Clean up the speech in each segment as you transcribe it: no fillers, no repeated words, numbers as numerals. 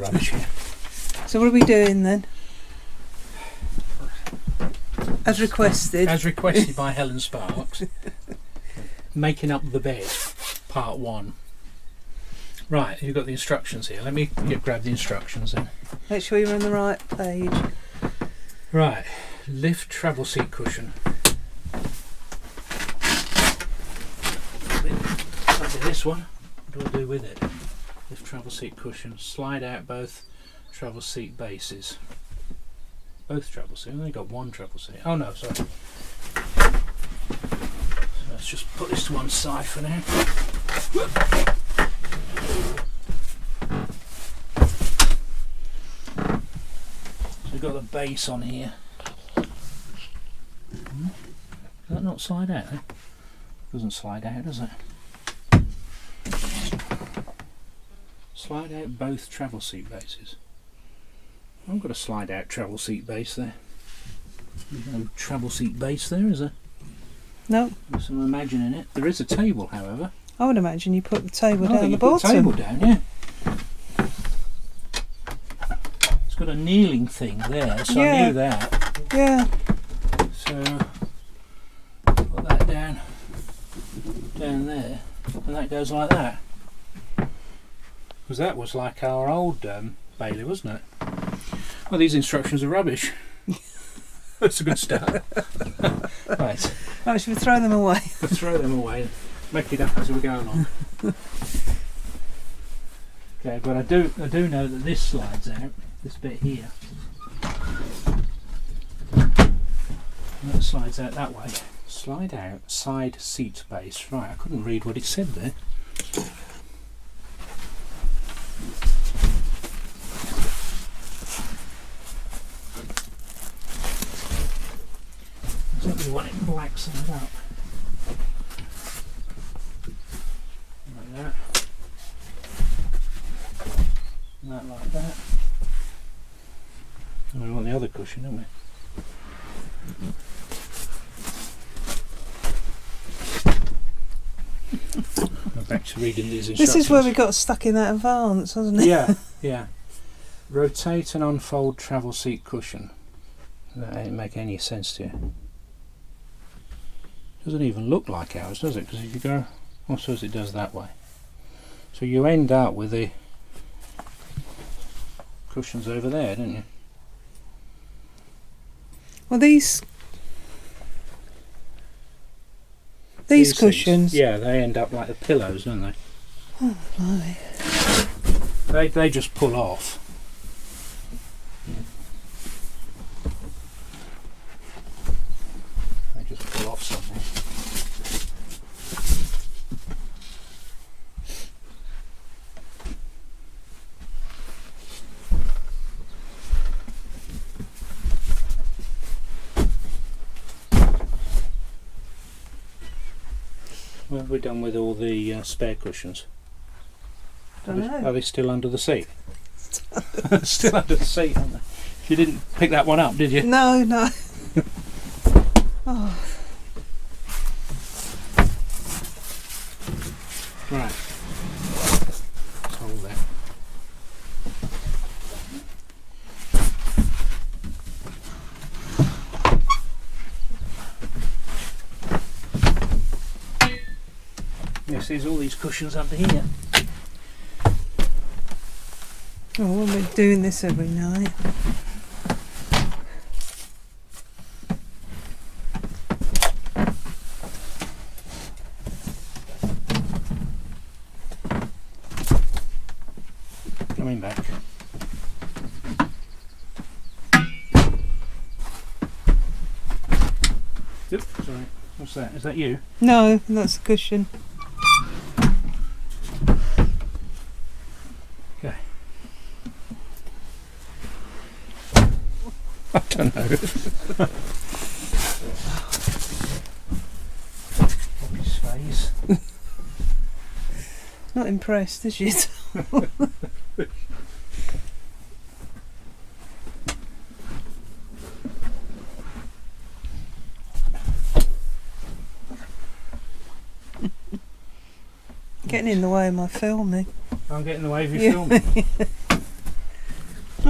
rubbish here. So what are we doing then? As requested. As requested by Helen Sparks. Making up the bed, part 1. Right, you've got the instructions here. Let me grab the instructions then. Make sure you're on the right page. Right, lift travel seat cushion. That'll be this one. What do I do with it? Lift travel seat cushion. Slide out both travel seat bases. Both travel seats. I've only got one travel seat. Oh no, sorry. So let's just put this to one side for now. So we've got the base on here. Does that not slide out? Doesn't slide out, does it? Slide out both travel seat bases. I haven't got a slide out travel seat base there. There's no travel seat base there, is there? No. Unless I'm imagining it. There is a table, however. I would imagine you put the table down the Put the bottom. table down, yeah. It's got a kneeling thing there, so I knew that. Yeah. So put that down there, and that goes like that. Because that was like our old Bailey, wasn't it? Well, these instructions are rubbish. That's a good start. Right. Oh, should we throw them away? We'll throw them away. Make it up as we go along. Okay, but I do know that this slides out. This bit here. And that slides out that way. Slide out side seat base. Right, I couldn't read what it said there. I think we want it black side up. Like that. And that like that. And we want the other cushion, don't we? I'm back to reading these instructions. This is where we got stuck in that advance, wasn't it? Yeah, yeah. Rotate and unfold travel seat cushion. That ain't make any sense to you. Doesn't even look like ours, does it? Because if you go, I suppose it does that way. So you end up with the cushions over there, don't you? Well, these cushions. Things, yeah, they end up like the pillows, don't they? Oh, my. They just pull off. They just pull off something. What have we done with all the spare cushions? Don't know. Are they still under the seat? Still under the seat, aren't they? You didn't pick that one up, did you? No, no. Oh. Right. Let's hold that. Yes, there's all these cushions under here. Oh, we'll be doing this every night. Coming back. Oops, sorry. What's that? Is that you? No, that's a cushion. Okay. I don't know. His face. Not impressed, is she? Getting in the way of my filming. I'm getting in the way of your filming.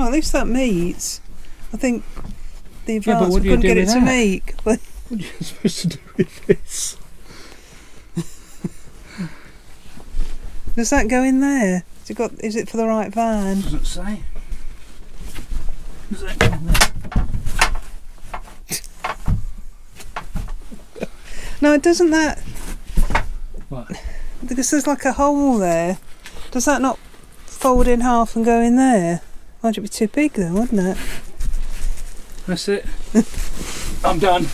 Oh, at least that meets. I think the Yeah, but advance what we do you couldn't do get it with to that? meet. But What are you supposed to do with this? does that go in there? Is it for the right van? Doesn't say. Does that go in there? No, it doesn't. That What? because there's like a hole there. Does that not fold in half and go in there? Might it be too big then, wouldn't it? That's it. I'm done.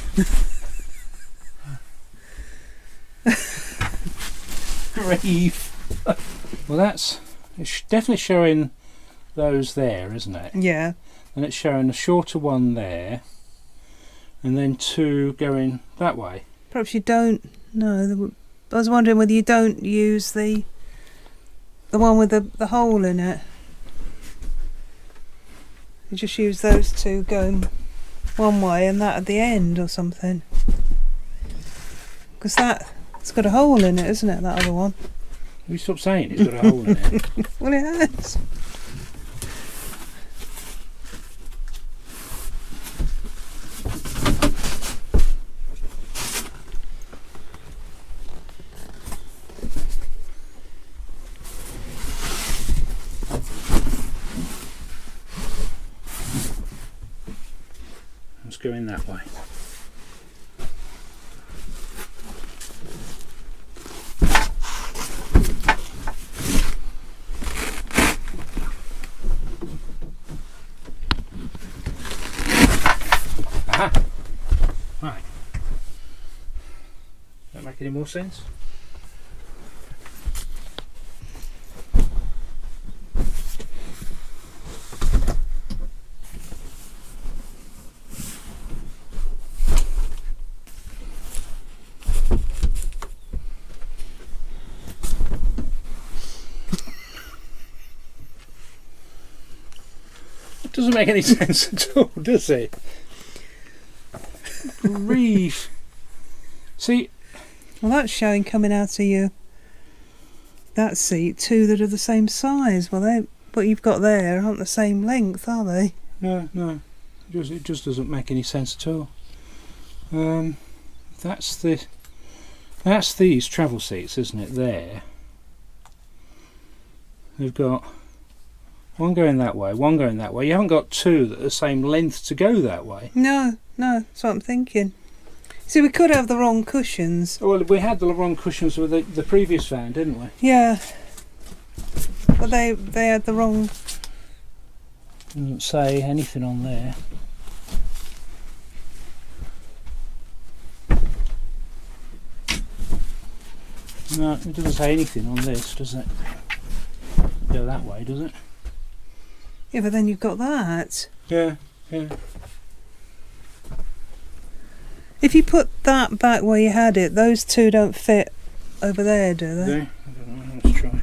Grief. Well, it's definitely showing those there, isn't it? Yeah. And it's showing a shorter one there, and then two going that way. Perhaps you don't. No, I was wondering whether you don't use the one with the hole in it. You just use those two going one way and that at the end or something. Because it's got a hole in it, isn't it? That other one. Will you stop saying it's got a hole in it? Well, it has. Let's go in that way. Aha! Right. That make any more sense? It doesn't make any sense at all, does it? Grief. See, Well, that's showing coming out of that seat two that are the same size. Well, what you've got there aren't the same length, are they? no, it just doesn't make any sense at all. That's these travel seats, isn't it? There, they've got one going that way, one going that way. You haven't got two that are the same length to go that way. No, that's what I'm thinking. See, we could have the wrong cushions. Well, we had the wrong cushions with the previous van, didn't we? Yeah. But they had the wrong... Doesn't say anything on there. No, it doesn't say anything on this, does it? Go that way, does it? Yeah, but then you've got that. Yeah. If you put that back where you had it, those two don't fit over there, do they? I don't know, let's try.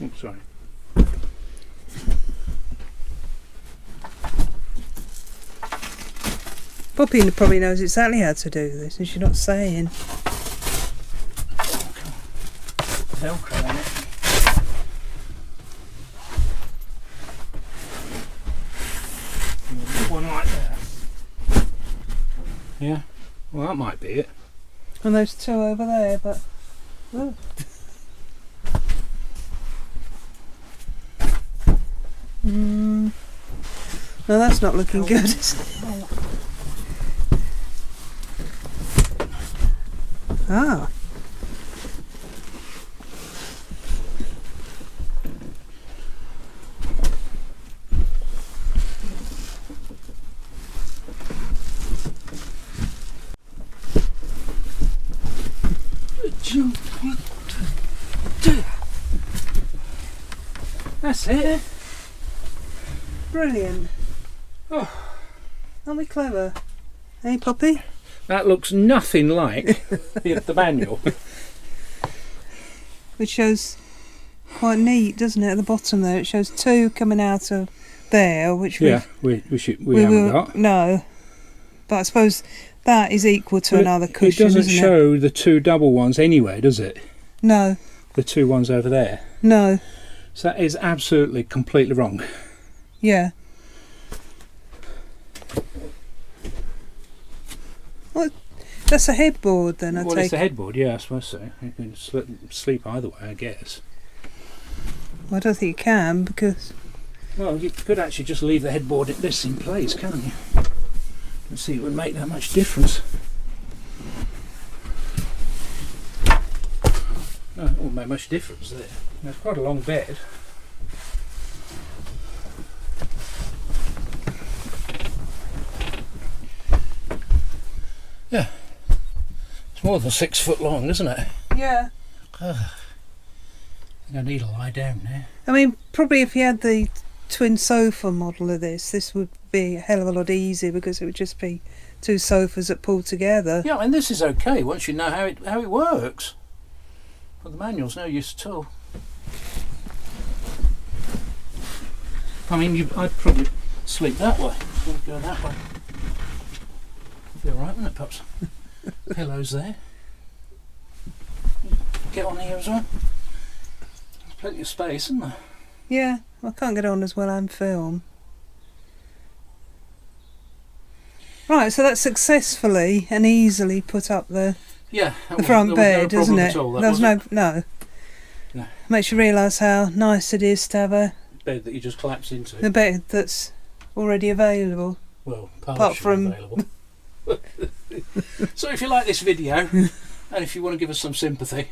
Oops, sorry. Poppy probably knows exactly how to do this, and she's not saying. Velcro on it. One like that. Yeah, well that might be it. And those two over there, but... Oh. No, that's not looking good, is it? Ah. That's it. Brilliant. Oh, Aren't we clever? Hey, Poppy? that looks nothing like the manual. Which shows quite neat, doesn't it? At the bottom there, it shows two coming out of there, which Yeah, we haven't got. No, but I suppose that is equal to But another cushion. It doesn't isn't show it? the two double ones anyway, does it? No, The two ones over there. no. So that is absolutely, completely wrong. Yeah. Well, that's a headboard then, I Well, take it's the headboard, yeah, I suppose so. You can sleep either way, I guess. Well, I don't think you can, because... Well, you could actually just leave the headboard this in place, can't you? Let's see, it would make that much difference. No, it wouldn't make much difference there. It's quite a long bed. Yeah, it's more than 6 foot long, isn't it? Yeah. I think I need to lie down now. I mean, probably if you had the twin sofa model of this would be a hell of a lot easier, because it would just be 2 sofas that pull together. Yeah, and this is okay once you know how it works. Well, the manual's no use at all. I mean, I'd probably sleep that way. I'd go that way. Be alright, wouldn't it, pups? Pillows there. Get on here as well. There's plenty of space, isn't there? Yeah, I can't get on as well and film. Right, so that's successfully and easily put up the front bed, isn't it? There was no. Makes you realise how nice it is to have a bed that you just collapse into. A bed that's already available. Well, apart from available. So if you like this video, and if you want to give us some sympathy,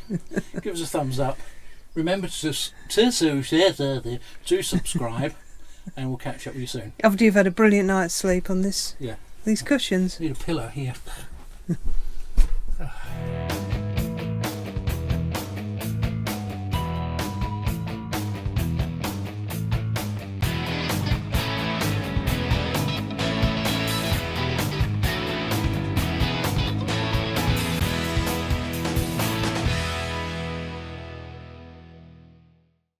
give us a thumbs up. Remember to subscribe, and we'll catch up with you soon. After you've had a brilliant night's sleep on this, these cushions. Need a pillow here.